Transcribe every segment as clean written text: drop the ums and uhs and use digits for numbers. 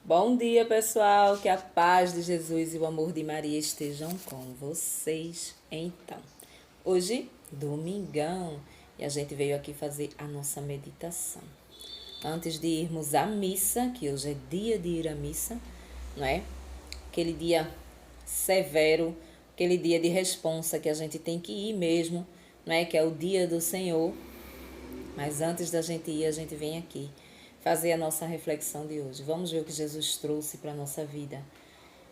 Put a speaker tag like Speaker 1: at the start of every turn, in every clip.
Speaker 1: Bom dia, pessoal. Que a paz de Jesus e o amor de Maria estejam com vocês. Então, hoje, domingão, e a gente veio aqui fazer a nossa meditação. Antes de irmos à missa, que hoje é dia de ir à missa, não é? Aquele dia severo, aquele dia de responsa que a gente tem que ir mesmo, não é? Que é o dia do Senhor. Mas antes da gente ir, a gente vem aqui fazer a nossa reflexão de hoje. Vamos ver o que Jesus trouxe para a nossa vida,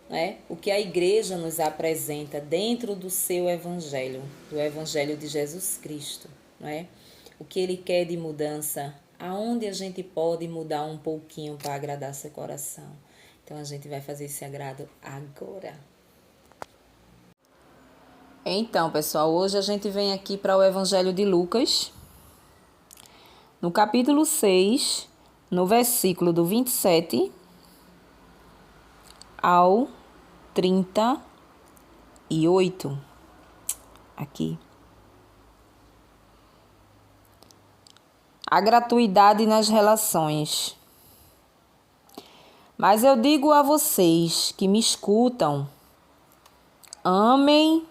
Speaker 1: não é? O que a igreja nos apresenta dentro do seu evangelho, do evangelho de Jesus Cristo, não é? O que ele quer de mudança, aonde a gente pode mudar um pouquinho para agradar seu coração. Então a gente vai fazer esse agrado agora. Então, pessoal, hoje a gente vem aqui para o evangelho de Lucas, no capítulo 6, no versículo do 27 ao 38, aqui. A gratuidade nas relações. Mas eu digo a vocês que me escutam, amem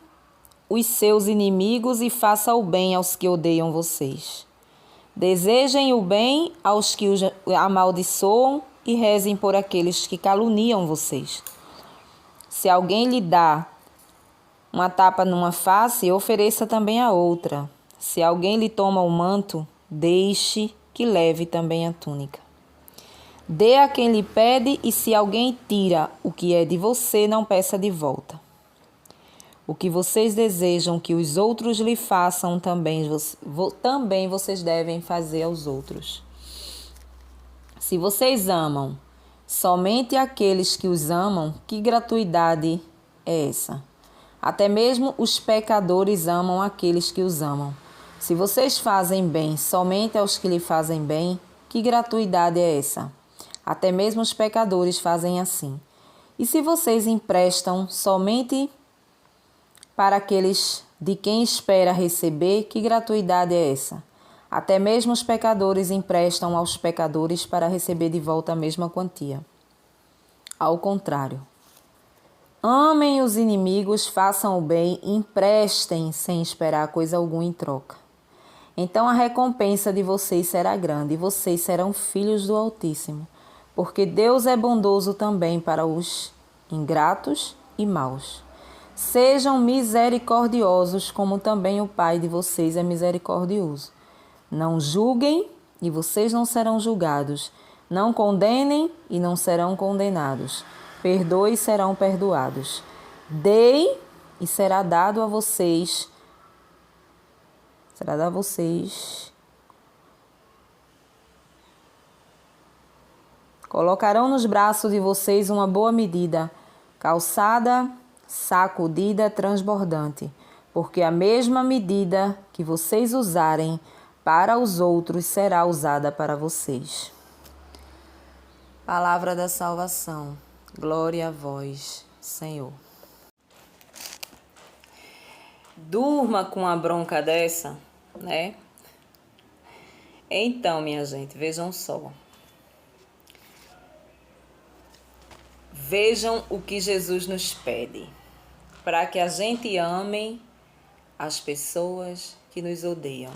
Speaker 1: os seus inimigos e façam o bem aos que odeiam vocês. Desejem o bem aos que os amaldiçoam e rezem por aqueles que caluniam vocês. Se alguém lhe dá uma tapa numa face, ofereça também a outra. Se alguém lhe toma o manto, deixe que leve também a túnica. Dê a quem lhe pede, e se alguém tira o que é de você, não peça de volta. O que vocês desejam que os outros lhe façam, também vocês devem fazer aos outros. Se vocês amam somente aqueles que os amam, que gratuidade é essa? Até mesmo os pecadores amam aqueles que os amam. Se vocês fazem bem somente aos que lhe fazem bem, que gratuidade é essa? Até mesmo os pecadores fazem assim. E se vocês emprestam somente para aqueles de quem espera receber, que gratuidade é essa? Até mesmo os pecadores emprestam aos pecadores para receber de volta a mesma quantia. Ao contrário, amem os inimigos, façam o bem, emprestem sem esperar coisa alguma em troca. Então a recompensa de vocês será grande e vocês serão filhos do Altíssimo, porque Deus é bondoso também para os ingratos e maus. Sejam misericordiosos, como também o Pai de vocês é misericordioso. Não julguem, e vocês não serão julgados. Não condenem, e não serão condenados. Perdoe, e serão perdoados. Deem, e será dado a vocês. Será dado a vocês. Colocarão nos braços de vocês uma boa medida, calçada, sacudida, transbordante, porque a mesma medida que vocês usarem para os outros será usada para vocês. Palavra da salvação. Glória a vós, Senhor. Durma com a bronca dessa, né? Então, minha gente, vejam só. Vejam o que Jesus nos pede, para que a gente ame as pessoas que nos odeiam.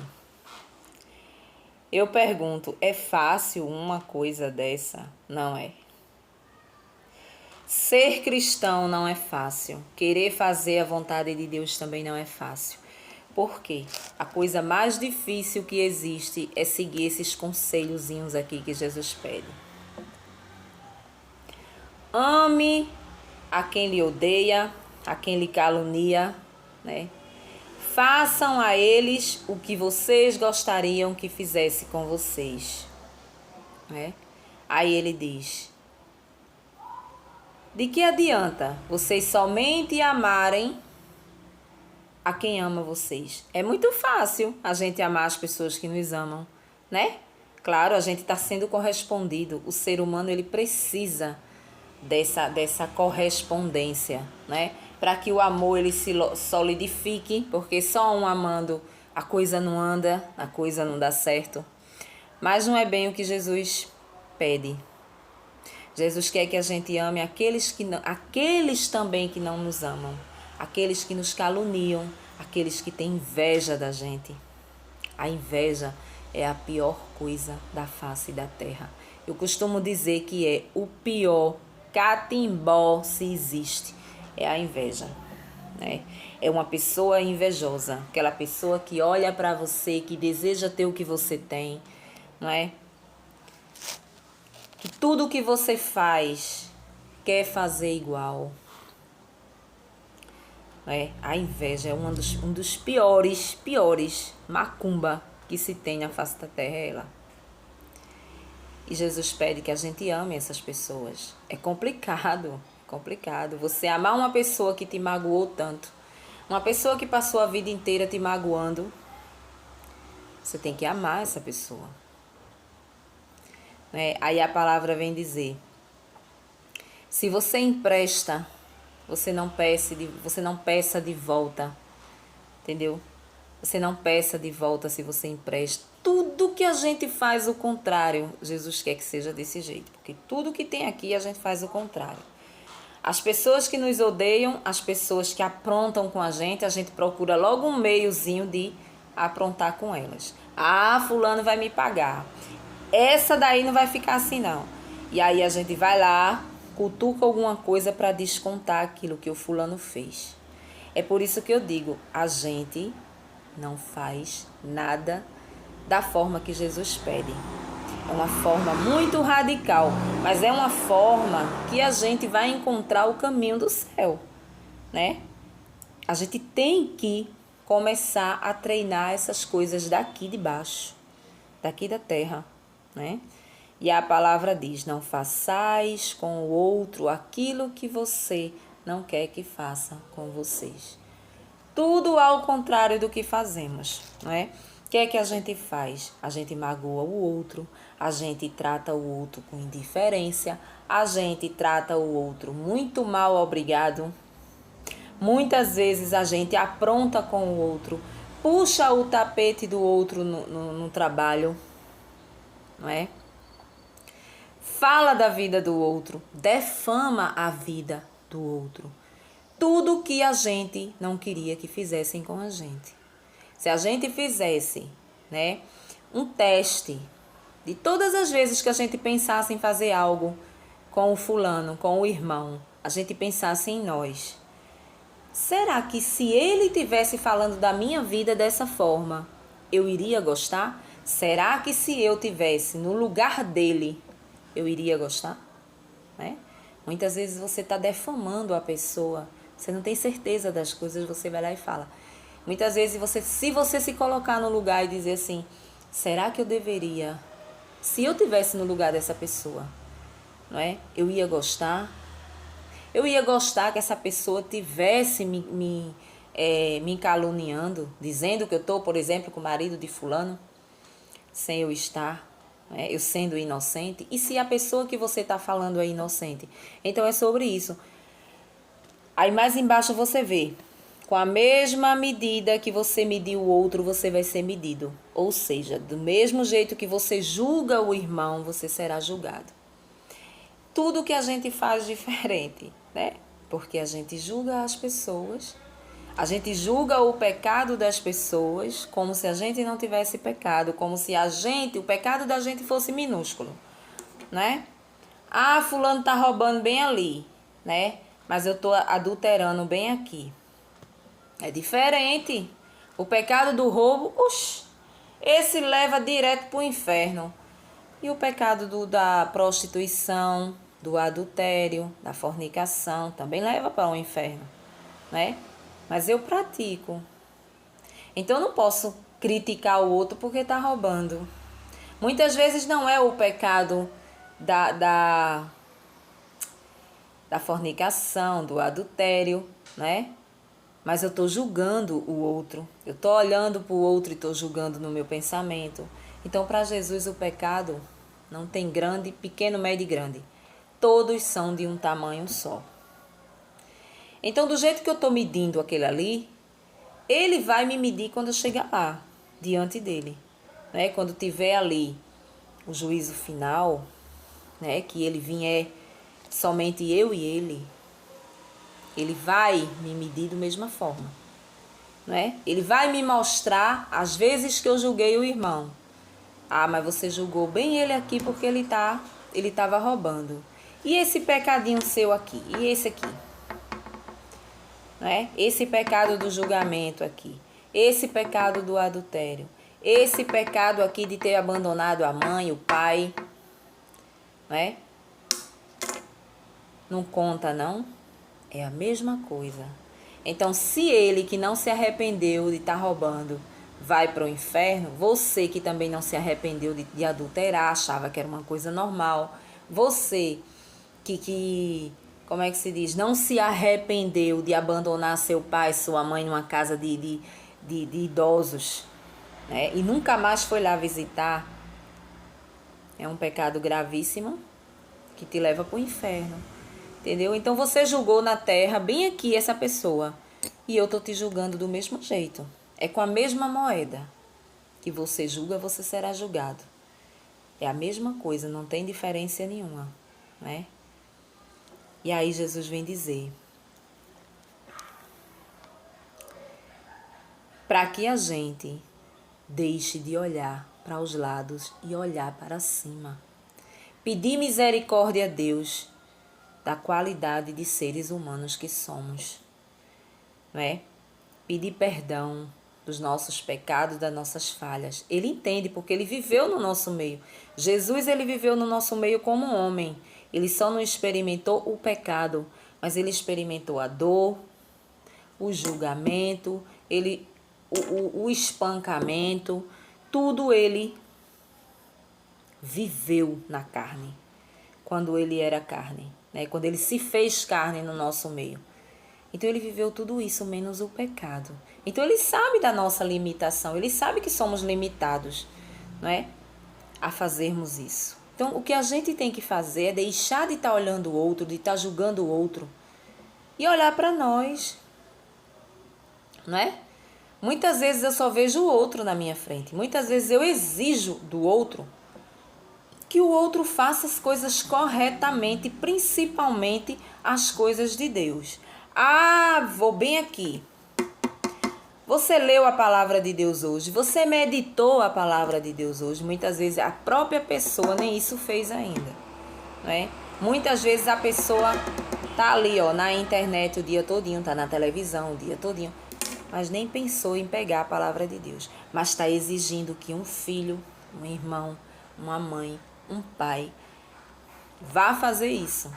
Speaker 1: Eu pergunto, é fácil uma coisa dessa? Não é. Ser cristão não é fácil. Querer fazer a vontade de Deus também não é fácil. Por quê? A coisa mais difícil que existe é seguir esses conselhozinhos aqui que Jesus pede. Ame a quem lhe odeia, a quem lhe calunia, né? Façam a eles o que vocês gostariam que fizesse com vocês, né? Aí ele diz: de que adianta vocês somente amarem a quem ama vocês? É muito fácil a gente amar as pessoas que nos amam, né? Claro, a gente está sendo correspondido. O ser humano, ele precisa dessa correspondência, né? Para que o amor ele se solidifique, porque só um amando a coisa não anda, a coisa não dá certo. Mas não é bem o que Jesus pede. Jesus quer que a gente ame aqueles também que não nos amam, aqueles que nos caluniam, aqueles que têm inveja da gente. A inveja é a pior coisa da face da terra. Eu costumo dizer que é o pior catimbó se existe, é a inveja, né? É uma pessoa invejosa, aquela pessoa que olha para você, que deseja ter o que você tem, não é? Que tudo que você faz quer fazer igual. A inveja é um dos piores macumba que se tem na face da terra, é ela. E Jesus pede que a gente ame essas pessoas. É complicado. Você amar uma pessoa que te magoou tanto, uma pessoa que passou a vida inteira te magoando, você tem que amar essa pessoa. Aí a palavra vem dizer: se você empresta, você não peça de volta, entendeu? Você não peça de volta se você empresta. Tudo que a gente faz o contrário, Jesus quer que seja desse jeito, porque tudo que tem aqui a gente faz o contrário. As pessoas que nos odeiam, as pessoas que aprontam com a gente procura logo um meiozinho de aprontar com elas. Ah, fulano vai me pagar. Essa daí não vai ficar assim não. E aí a gente vai lá, cutuca alguma coisa para descontar aquilo que o fulano fez. É por isso que eu digo, a gente não faz nada da forma que Jesus pede. É uma forma muito radical, mas é uma forma que a gente vai encontrar o caminho do céu, né? A gente tem que começar a treinar essas coisas daqui de baixo, daqui da terra, né? E a palavra diz: não façais com o outro aquilo que você não quer que faça com vocês. Tudo ao contrário do que fazemos, não é? O que é que a gente faz? A gente magoa o outro, a gente trata o outro com indiferença, a gente trata o outro muito mal, obrigado. Muitas vezes a gente apronta com o outro, puxa o tapete do outro no trabalho, não é? Fala da vida do outro, defama a vida do outro. Tudo que a gente não queria que fizessem com a gente. Se a gente fizesse, né, um teste de todas as vezes que a gente pensasse em fazer algo com o fulano, com o irmão, a gente pensasse em nós. Será que se ele estivesse falando da minha vida dessa forma, eu iria gostar? Será que se eu tivesse no lugar dele, eu iria gostar? Né? Muitas vezes você está defamando a pessoa, você não tem certeza das coisas, você vai lá e fala. Muitas vezes, se você se colocar no lugar e dizer assim, será que eu deveria, se eu tivesse no lugar dessa pessoa, não é? Eu ia gostar? Eu ia gostar que essa pessoa tivesse me caluniando, dizendo que eu estou, por exemplo, com o marido de fulano, sem eu estar, né? Eu sendo inocente. E se a pessoa que você está falando é inocente? Então é sobre isso. Aí mais embaixo você vê, com a mesma medida que você mediu o outro, você vai ser medido. Ou seja, do mesmo jeito que você julga o irmão, você será julgado. Tudo que a gente faz diferente, né? Porque a gente julga as pessoas, a gente julga o pecado das pessoas como se a gente não tivesse pecado, como se o pecado da gente fosse minúsculo, né? Ah, fulano tá roubando bem ali, né? Mas eu tô adulterando bem aqui. É diferente. O pecado do roubo, esse leva direto para o inferno. E o pecado da prostituição, do adultério, da fornicação, também leva para o inferno, né? Mas eu pratico. Então eu não posso criticar o outro porque está roubando. Muitas vezes não é o pecado da fornicação, do adultério, né? Mas eu estou julgando o outro. Eu estou olhando para o outro e estou julgando no meu pensamento. Então, para Jesus, o pecado não tem grande, pequeno, médio e grande. Todos são de um tamanho só. Então, do jeito que eu estou medindo aquele ali, ele vai me medir quando eu chegar lá, diante dele. Né? Quando tiver ali o juízo final, né? Que ele vier somente eu e ele, ele vai me medir da mesma forma, não é? Ele vai me mostrar as vezes que eu julguei o irmão. Ah, mas você julgou bem ele aqui porque ele estava roubando. E esse pecadinho seu aqui? E esse aqui? Né? Esse pecado do julgamento aqui, esse pecado do adultério, esse pecado aqui de ter abandonado a mãe, o pai, né? Não conta, não? É a mesma coisa. Então, se ele que não se arrependeu de estar roubando vai para o inferno, você que também não se arrependeu de adulterar, achava que era uma coisa normal, você que como é que se diz, não se arrependeu de abandonar seu pai, sua mãe numa casa de idosos, né? E nunca mais foi lá visitar, é um pecado gravíssimo que te leva para o inferno, entendeu? Então você julgou na terra, bem aqui, essa pessoa, e eu tô te julgando do mesmo jeito. É com a mesma moeda que você julga, você será julgado. É a mesma coisa, não tem diferença nenhuma, né? E aí Jesus vem dizer, para que a gente deixe de olhar para os lados e olhar para cima. Pedir misericórdia a Deus da qualidade de seres humanos que somos, não é? Pedir perdão dos nossos pecados, das nossas falhas. Ele entende porque ele viveu no nosso meio. Jesus, ele viveu no nosso meio como um homem. Ele só não experimentou o pecado, mas ele experimentou a dor, o julgamento, o espancamento, tudo ele viveu na carne, quando ele era carne, né? Quando ele se fez carne no nosso meio. Então ele viveu tudo isso, menos o pecado. Então ele sabe da nossa limitação, ele sabe que somos limitados, não é? A fazermos isso. Então, o que a gente tem que fazer é deixar de estar olhando o outro, de estar julgando o outro e olhar para nós, não é? Muitas vezes eu só vejo o outro na minha frente. Muitas vezes eu exijo do outro que o outro faça as coisas corretamente, principalmente as coisas de Deus. Ah, vou bem aqui. Você leu a palavra de Deus hoje, você meditou a palavra de Deus hoje. Muitas vezes a própria pessoa nem isso fez ainda, não é? Muitas vezes a pessoa tá ali, ó, na internet o dia todinho, tá na televisão o dia todinho, mas nem pensou em pegar a palavra de Deus. Mas está exigindo que um filho, um irmão, uma mãe, um pai vá fazer isso.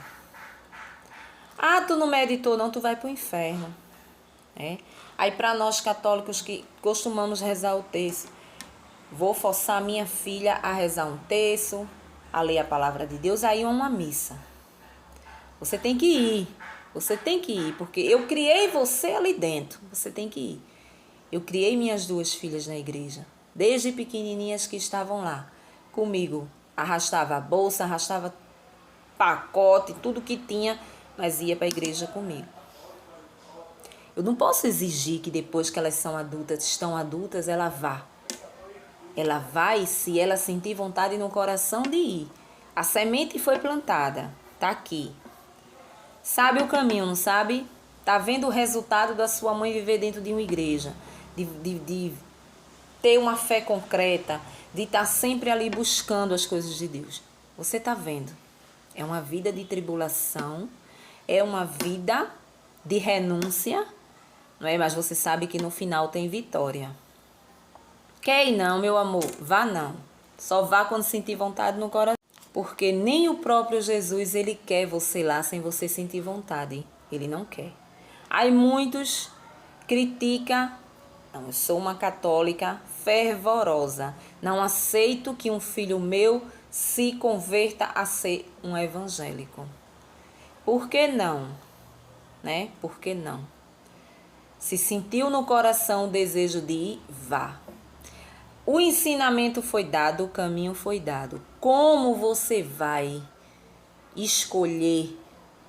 Speaker 1: Ah, tu não meditou não, tu vai pro inferno. É? Aí para nós católicos que costumamos rezar o terço, vou forçar minha filha a rezar um terço, a ler a palavra de Deus, aí é uma missa. Você tem que ir, porque eu criei você ali dentro, você tem que ir. Eu criei minhas duas filhas na igreja, desde pequenininhas que estavam lá comigo. Arrastava a bolsa, arrastava pacote, tudo que tinha, mas ia para a igreja comigo. Eu não posso exigir que depois que elas são adultas, estão adultas, ela vá. Ela vai se ela sentir vontade no coração de ir. A semente foi plantada, tá aqui. Sabe o caminho, não sabe? Tá vendo o resultado da sua mãe viver dentro de uma igreja, de ter uma fé concreta, de estar sempre ali buscando as coisas de Deus. Você tá vendo? É uma vida de tribulação, é uma vida de renúncia, não é? Mas você sabe que no final tem vitória. Quer ir não, meu amor? Vá não. Só vá quando sentir vontade no coração. Porque nem o próprio Jesus, ele quer você lá sem você sentir vontade. Ele não quer. Aí muitos criticam. Não, eu sou uma católica fervorosa. Não aceito que um filho meu se converta a ser um evangélico. Por que não? Né? Por que não? Se sentiu no coração o desejo de ir, vá. O ensinamento foi dado, o caminho foi dado. Como você vai escolher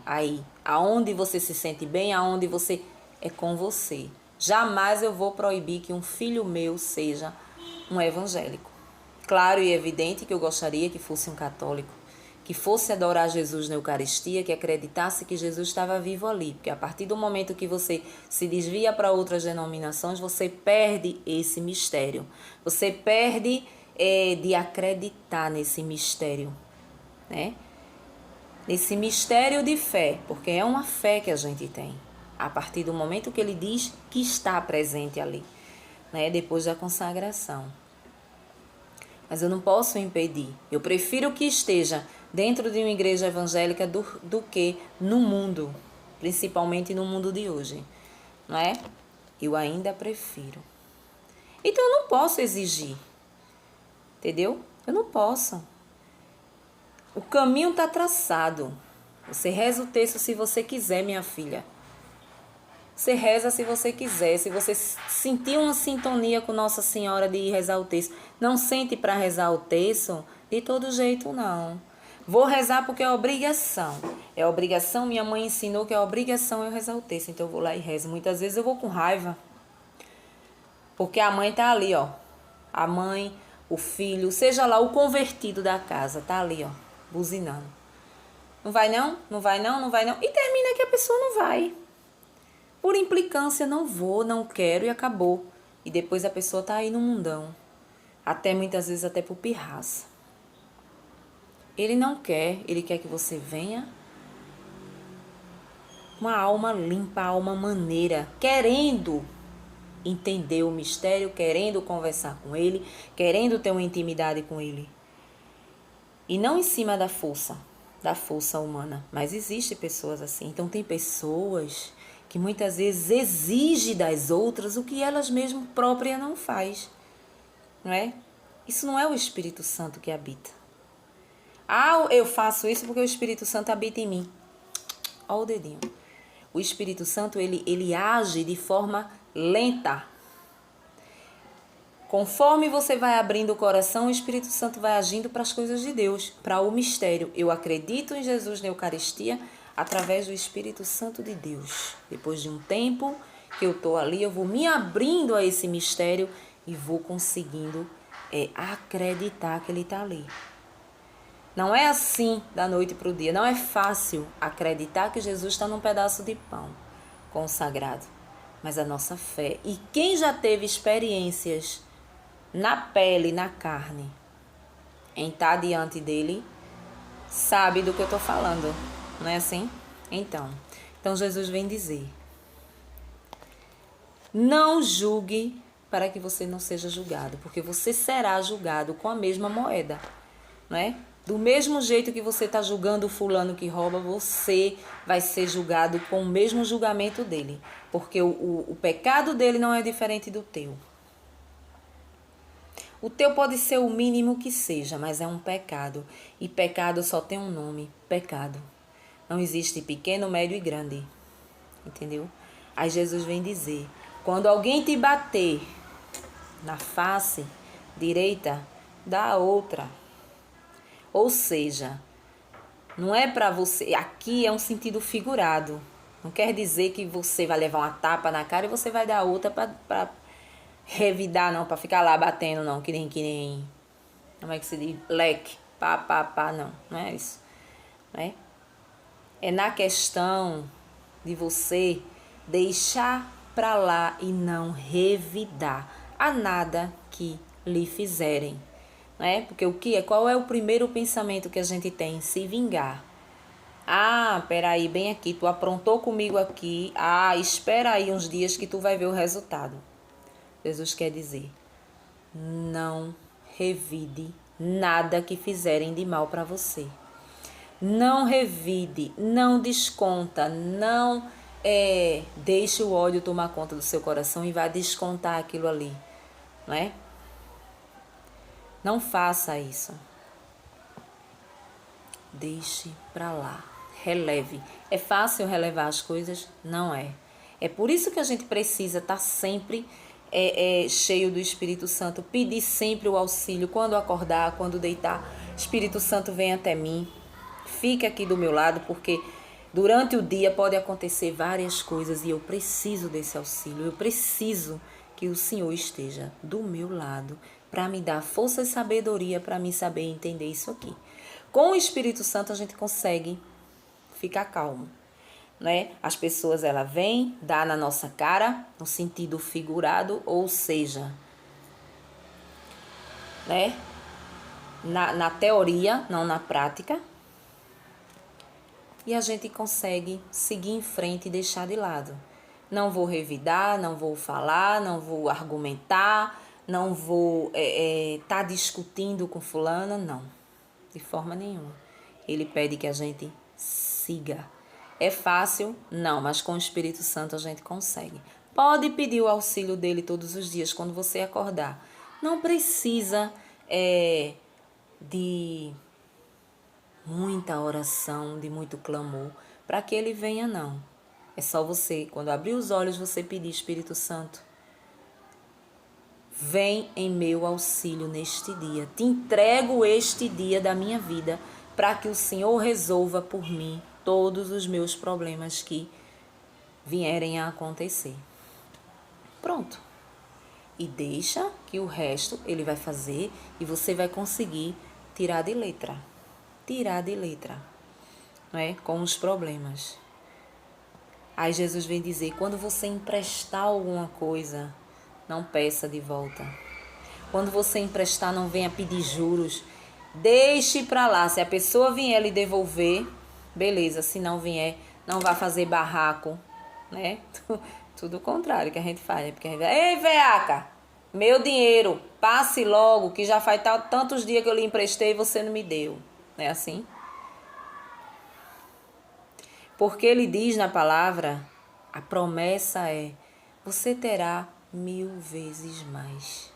Speaker 1: aí, aonde você se sente bem, aonde você é com você. Jamais eu vou proibir que um filho meu seja um evangélico. Claro e evidente que eu gostaria que fosse um católico, que fosse adorar Jesus na Eucaristia, que acreditasse que Jesus estava vivo ali. Porque a partir do momento que você se desvia para outras denominações, você perde esse mistério. Você perde de acreditar nesse mistério, né? Nesse mistério de fé, porque é uma fé que a gente tem. A partir do momento que ele diz que está presente ali, né? Depois da consagração. Mas eu não posso impedir. Eu prefiro que esteja dentro de uma igreja evangélica do que no mundo, principalmente no mundo de hoje, não é? Eu ainda prefiro. Então eu não posso exigir, entendeu? Eu não posso. O caminho está traçado. Você reza o texto se você quiser, minha filha. Você reza se você quiser, se você sentir uma sintonia com Nossa Senhora de rezar o texto. Não sente para rezar o texto de todo jeito, não. Vou rezar porque é obrigação. É obrigação, minha mãe ensinou que é obrigação eu rezar o texto. Então eu vou lá e rezo. Muitas vezes eu vou com raiva. Porque a mãe tá ali, ó. A mãe, o filho, seja lá o convertido da casa, tá ali, ó, buzinando. Não vai não? Não vai não? Não vai não? E termina que a pessoa não vai. Por implicância, não vou, não quero e acabou. E depois a pessoa tá aí no mundão. Até muitas vezes até por pirraça. Ele não quer, ele quer que você venha uma alma limpa, alma maneira, querendo entender o mistério, querendo conversar com ele, querendo ter uma intimidade com ele. E não em cima da força humana. Mas existem pessoas assim. Então tem pessoas que muitas vezes exigem das outras o que elas mesmas próprias não faz, não é? Isso não é o Espírito Santo que habita. Ah, eu faço isso porque o Espírito Santo habita em mim. Olha o dedinho. O Espírito Santo, ele age de forma lenta. Conforme você vai abrindo o coração, o Espírito Santo vai agindo para as coisas de Deus, para o mistério. Eu acredito em Jesus na Eucaristia através do Espírito Santo de Deus. Depois de um tempo que eu estou ali, eu vou me abrindo a esse mistério e vou conseguindo acreditar que ele está ali. Não é assim da noite para o dia. Não é fácil acreditar que Jesus está num pedaço de pão consagrado. Mas a nossa fé. E quem já teve experiências na pele, na carne, em estar diante dele, sabe do que eu estou falando. Não é assim? Então Jesus vem dizer: não julgue para que você não seja julgado. Porque você será julgado com a mesma moeda. Não é? Do mesmo jeito que você está julgando o fulano que rouba, você vai ser julgado com o mesmo julgamento dele. Porque o pecado dele não é diferente do teu. O teu pode ser o mínimo que seja, mas é um pecado. E pecado só tem um nome, pecado. Não existe pequeno, médio e grande. Entendeu? Aí Jesus vem dizer: quando alguém te bater na face direita, dá a outra. Ou seja, não é para você... Aqui é um sentido figurado. Não quer dizer que você vai levar uma tapa na cara e você vai dar outra para revidar, não. Para ficar lá batendo, não. Que nem... Como é que se diz? Leque. Pá. Não é isso. Né? É na questão de você deixar para lá e não revidar a nada que lhe fizerem. Né? Porque qual é o primeiro pensamento que a gente tem? Se vingar. Ah, peraí, bem aqui, tu aprontou comigo aqui. Ah, espera aí uns dias que tu vai ver o resultado. Jesus quer dizer: não revide nada que fizerem de mal para você. Não revide, não desconta, não deixe o ódio tomar conta do seu coração e vá descontar aquilo ali, não é? Não faça isso. Deixe pra lá. Releve. É fácil relevar as coisas? Não é. É por isso que a gente precisa estar sempre cheio do Espírito Santo. Pedir sempre o auxílio. Quando acordar, quando deitar. Espírito Santo, vem até mim. Fique aqui do meu lado, porque durante o dia pode acontecer várias coisas e eu preciso desse auxílio. Eu preciso que o Senhor esteja do meu lado para me dar força e sabedoria para mim saber entender isso aqui. Com o Espírito Santo a gente consegue ficar calmo, né? As pessoas, ela vem, dá na nossa cara, no sentido figurado, ou seja, né? Na teoria, não na prática. E a gente consegue seguir em frente e deixar de lado. Não vou revidar, não vou falar, não vou argumentar, não vou tá discutindo com fulana, não. De forma nenhuma. Ele pede que a gente siga. É fácil? Não, mas com o Espírito Santo a gente consegue. Pode pedir o auxílio dele todos os dias quando você acordar. Não precisa de muita oração, de muito clamor, para que ele venha, não. É só você, quando abrir os olhos, você pedir: Espírito Santo, vem em meu auxílio neste dia. Te entrego este dia da minha vida para que o Senhor resolva por mim todos os meus problemas que vierem a acontecer. Pronto. E deixa que o resto ele vai fazer e você vai conseguir tirar de letra. Não é? Com os problemas. Aí Jesus vem dizer: quando você emprestar alguma coisa, não peça de volta. Quando você emprestar, não venha pedir juros. Deixe para lá. Se a pessoa vier lhe devolver, beleza. Se não vier, não vá fazer barraco, né? Tudo o contrário que a gente faz. Porque a gente vai: ei, veaca, meu dinheiro, passe logo, que já faz tantos dias que eu lhe emprestei e você não me deu. Não é assim? Porque ele diz na palavra, a promessa é: você terá 1000 vezes mais.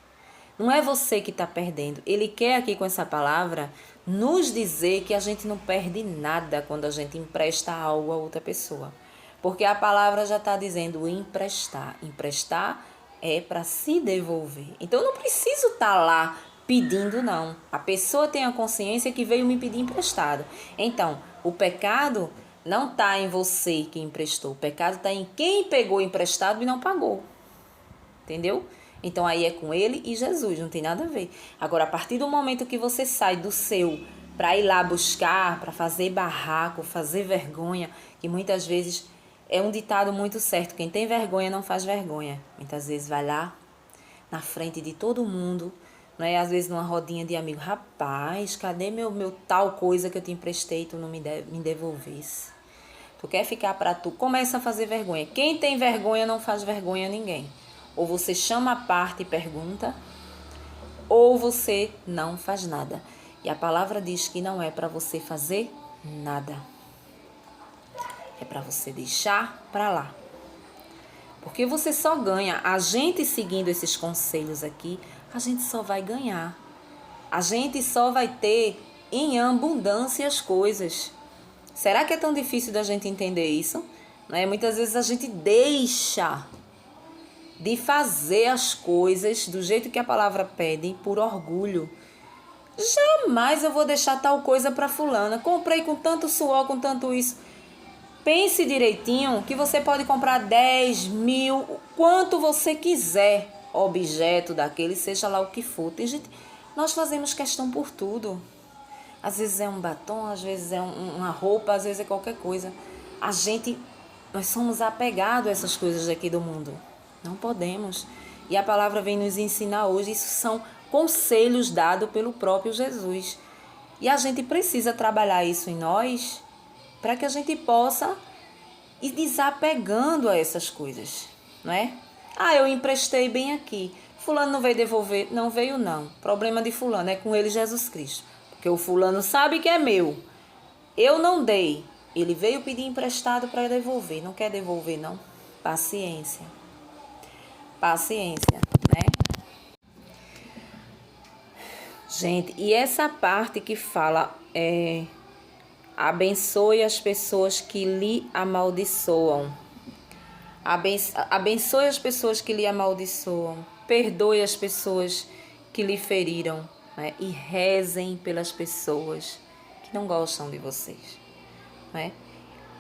Speaker 1: Não é você que está perdendo. Ele quer aqui com essa palavra nos dizer que a gente não perde nada quando a gente empresta algo a outra pessoa. Porque a palavra já está dizendo emprestar. Emprestar é para se devolver. Então eu não preciso estar lá pedindo, não. A pessoa tem a consciência que veio me pedir emprestado. Então, o pecado não está em você que emprestou. O pecado está em quem pegou emprestado e não pagou. Entendeu? Então aí é com ele e Jesus, não tem nada a ver. Agora, a partir do momento que você sai do seu para ir lá buscar, para fazer barraco, fazer vergonha, que muitas vezes é um ditado muito certo: quem tem vergonha não faz vergonha. Muitas vezes vai lá na frente de todo mundo, não é? Às vezes numa rodinha de amigo: rapaz, cadê meu tal coisa que eu te emprestei e tu não me devolvesse? Tu quer ficar para tu? Começa a fazer vergonha. Quem tem vergonha não faz vergonha a ninguém. Ou você chama a parte e pergunta, ou você não faz nada. E a palavra diz que não é para você fazer nada. É para você deixar para lá. Porque você só ganha. A gente seguindo esses conselhos aqui, a gente só vai ganhar. A gente só vai ter em abundância as coisas. Será que é tão difícil da gente entender isso? Não é? Muitas vezes a gente deixa de fazer as coisas do jeito que a palavra pede por orgulho. Jamais eu vou deixar tal coisa para fulana. Comprei com tanto suor, com tanto isso. Pense direitinho que você pode comprar 10 mil, quanto você quiser, objeto daquele, seja lá o que for. Tem gente, nós fazemos questão por tudo. Às vezes é um batom, às vezes é uma roupa, às vezes é qualquer coisa. Nós somos apegados a essas coisas aqui do mundo. Não podemos. E a palavra vem nos ensinar hoje. Isso são conselhos dados pelo próprio Jesus. E a gente precisa trabalhar isso em nós para que a gente possa ir desapegando a essas coisas, não é? Ah, eu emprestei bem aqui. Fulano não veio devolver. Não veio, não. Problema de fulano é com ele, Jesus Cristo. Porque o fulano sabe que é meu. Eu não dei. Ele veio pedir emprestado para devolver. Não quer devolver, não? Paciência. Paciência, né? Gente, e essa parte que fala abençoe as pessoas que lhe amaldiçoam. Abençoe as pessoas que lhe amaldiçoam. Perdoe as pessoas que lhe feriram, né? E rezem pelas pessoas que não gostam de vocês, né?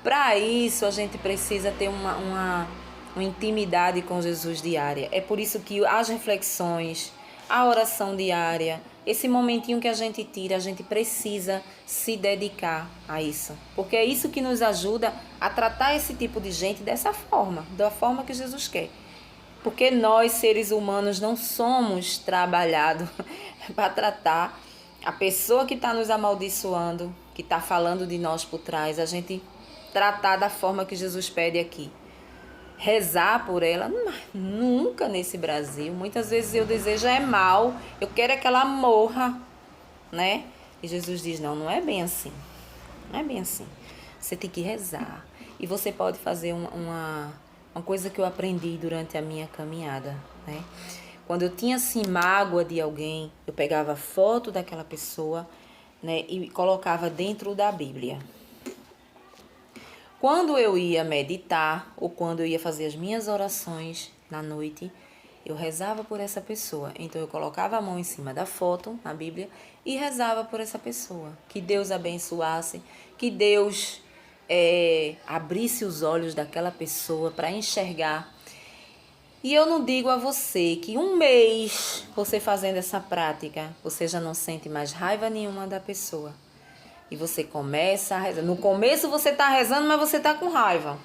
Speaker 1: Para isso, a gente precisa ter uma intimidade com Jesus diária. É por isso que as reflexões, a oração diária, esse momentinho que a gente tira, a gente precisa se dedicar a isso. Porque é isso que nos ajuda a tratar esse tipo de gente dessa forma, da forma que Jesus quer. Porque nós, seres humanos, não somos trabalhados para tratar a pessoa que está nos amaldiçoando, que está falando de nós por trás, a gente tratar da forma que Jesus pede aqui. Rezar por ela, nunca nesse Brasil. Muitas vezes eu desejo é mal, eu quero é que ela morra, né? E Jesus diz, não é bem assim. Não é bem assim. Você tem que rezar. E você pode fazer uma coisa que eu aprendi durante a minha caminhada, né? Quando eu tinha assim mágoa de alguém, eu pegava foto daquela pessoa, né, e colocava dentro da Bíblia. Quando eu ia meditar ou quando eu ia fazer as minhas orações na noite, eu rezava por essa pessoa. Então eu colocava a mão em cima da foto, na Bíblia, e rezava por essa pessoa. Que Deus abençoasse, que Deus abrisse os olhos daquela pessoa para enxergar. E eu não digo a você que um mês você fazendo essa prática, você já não sente mais raiva nenhuma da pessoa. E você começa a rezar. No começo você está rezando, mas você está com raiva.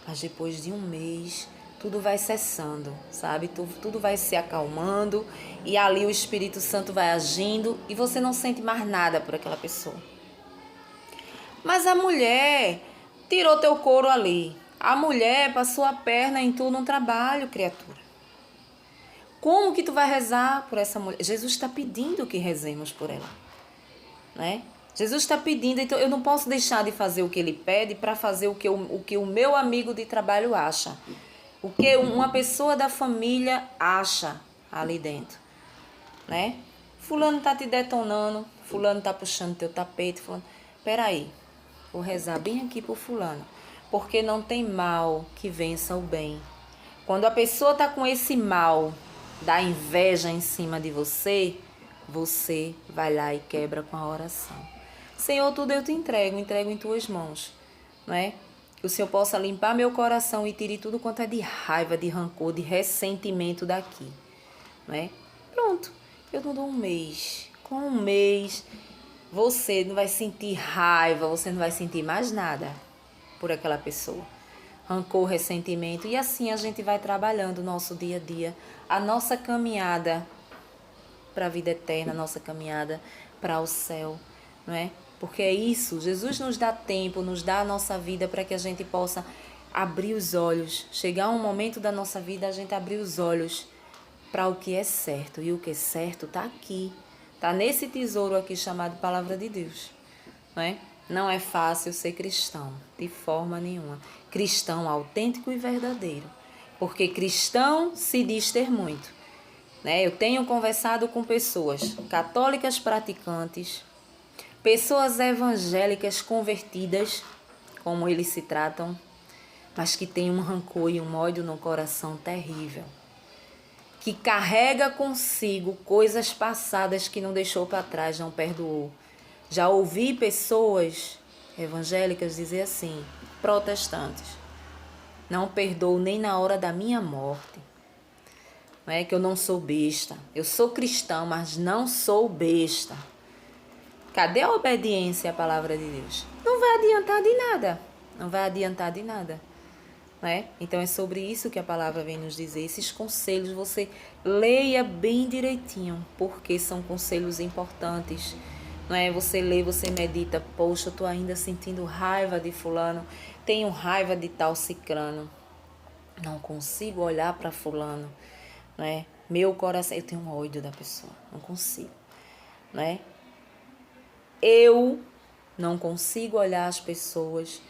Speaker 1: Mas depois de um mês, tudo vai cessando, sabe? Tudo vai se acalmando. E ali o Espírito Santo vai agindo. E você não sente mais nada por aquela pessoa. Mas a mulher tirou teu couro ali. A mulher passou a perna em tu no trabalho, criatura. Como que tu vai rezar por essa mulher? Jesus está pedindo que rezemos por ela, né? Jesus está pedindo, então eu não posso deixar de fazer o que ele pede para fazer o que o meu amigo de trabalho acha. O que uma pessoa da família acha ali dentro, né? Fulano está te detonando, fulano está puxando teu tapete, fulano... Peraí, vou rezar bem aqui por fulano. Porque não tem mal que vença o bem. Quando a pessoa está com esse mal da inveja em cima de você, você vai lá e quebra com a oração. Senhor, tudo eu te entrego em tuas mãos, não é? Que o Senhor possa limpar meu coração e tire tudo quanto é de raiva, de rancor, de ressentimento daqui, não é? Pronto, eu não dou um mês. Com um mês, você não vai sentir raiva, você não vai sentir mais nada por aquela pessoa. Rancor, ressentimento. E assim a gente vai trabalhando o nosso dia a dia, a nossa caminhada para a vida eterna, a nossa caminhada para o céu, não é? Porque é isso, Jesus nos dá tempo, nos dá a nossa vida para que a gente possa abrir os olhos. Chegar um momento da nossa vida, a gente abrir os olhos para o que é certo. E o que é certo está aqui. Está nesse tesouro aqui chamado Palavra de Deus. Não é? Não é fácil ser cristão, de forma nenhuma. Cristão autêntico e verdadeiro. Porque cristão se diz ter muito. Né? Eu tenho conversado com pessoas católicas praticantes, pessoas evangélicas convertidas, como eles se tratam, mas que têm um rancor e um ódio no coração terrível. Que carrega consigo coisas passadas que não deixou para trás, não perdoou. Já ouvi pessoas evangélicas dizer assim, protestantes, não perdoo nem na hora da minha morte. Não é que eu não sou besta. Eu sou cristão, mas não sou besta. Cadê a obediência à palavra de Deus? Não vai adiantar de nada. Não vai adiantar de nada. Não é? Então é sobre isso que a palavra vem nos dizer. Esses conselhos você leia bem direitinho, porque são conselhos importantes. Não é? Você lê, você medita. Poxa, eu estou ainda sentindo raiva de fulano. Tenho raiva de tal cicrano. Não consigo olhar para fulano. Não é? Meu coração, eu tenho um ódio da pessoa, não consigo, não é? Eu não consigo olhar as pessoas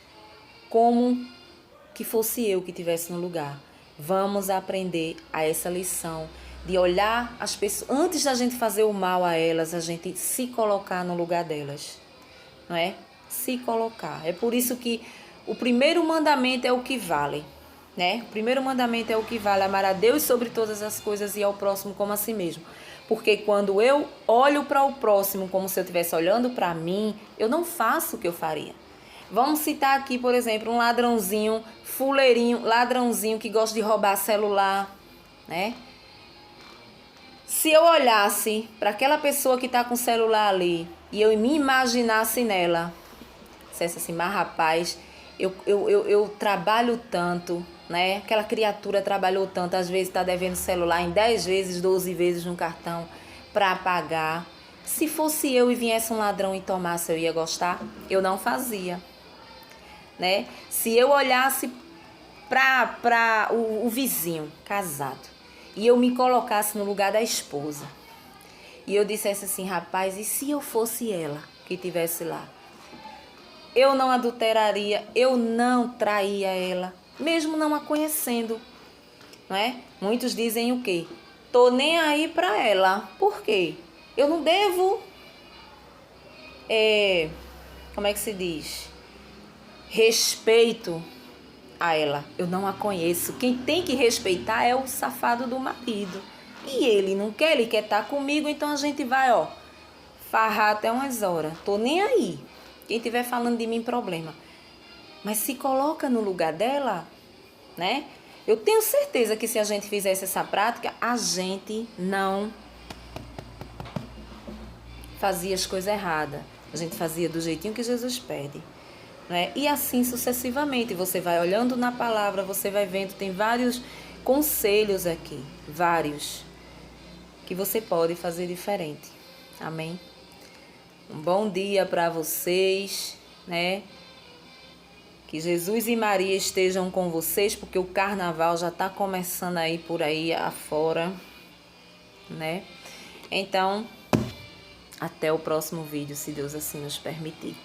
Speaker 1: como que fosse eu que estivesse no lugar. Vamos aprender a essa lição de olhar as pessoas, antes da gente fazer o mal a elas, a gente se colocar no lugar delas, não é? Se colocar. É por isso que o primeiro mandamento é o que vale. Né? O primeiro mandamento é o que vale, amar a Deus sobre todas as coisas e ao próximo como a si mesmo. Porque quando eu olho para o próximo como se eu estivesse olhando para mim, eu não faço o que eu faria. Vamos citar aqui, por exemplo, um ladrãozinho, fuleirinho, ladrãozinho que gosta de roubar celular, né? Se eu olhasse para aquela pessoa que está com o celular ali e eu me imaginasse nela, dissesse assim, mas rapaz, eu trabalho tanto, né? Aquela criatura trabalhou tanto, às vezes está devendo celular em 10 vezes, 12 vezes no cartão para pagar. Se fosse eu e viesse um ladrão e tomasse, eu ia gostar? Eu não fazia, né? Se eu olhasse para o vizinho casado e eu me colocasse no lugar da esposa e eu dissesse assim, rapaz, e se eu fosse ela que estivesse lá? Eu não adulteraria, eu não traía ela, mesmo não a conhecendo, não é? Muitos dizem o quê? Tô nem aí para ela. Por quê? Eu não devo, como é que se diz? Respeito a ela. Eu não a conheço. Quem tem que respeitar é o safado do marido. E ele não quer, ele quer estar comigo, então a gente vai, farrar até umas horas. Tô nem aí. Quem estiver falando de mim, problema. Mas se coloca no lugar dela, né? Eu tenho certeza que se a gente fizesse essa prática, a gente não fazia as coisas erradas. A gente fazia do jeitinho que Jesus pede. Né? E assim sucessivamente. Você vai olhando na palavra, você vai vendo, tem vários conselhos aqui. Vários. Que você pode fazer diferente. Amém? Um bom dia para vocês, né? Que Jesus e Maria estejam com vocês, porque o carnaval já está começando aí por aí afora, né? Então, até o próximo vídeo, se Deus assim nos permitir.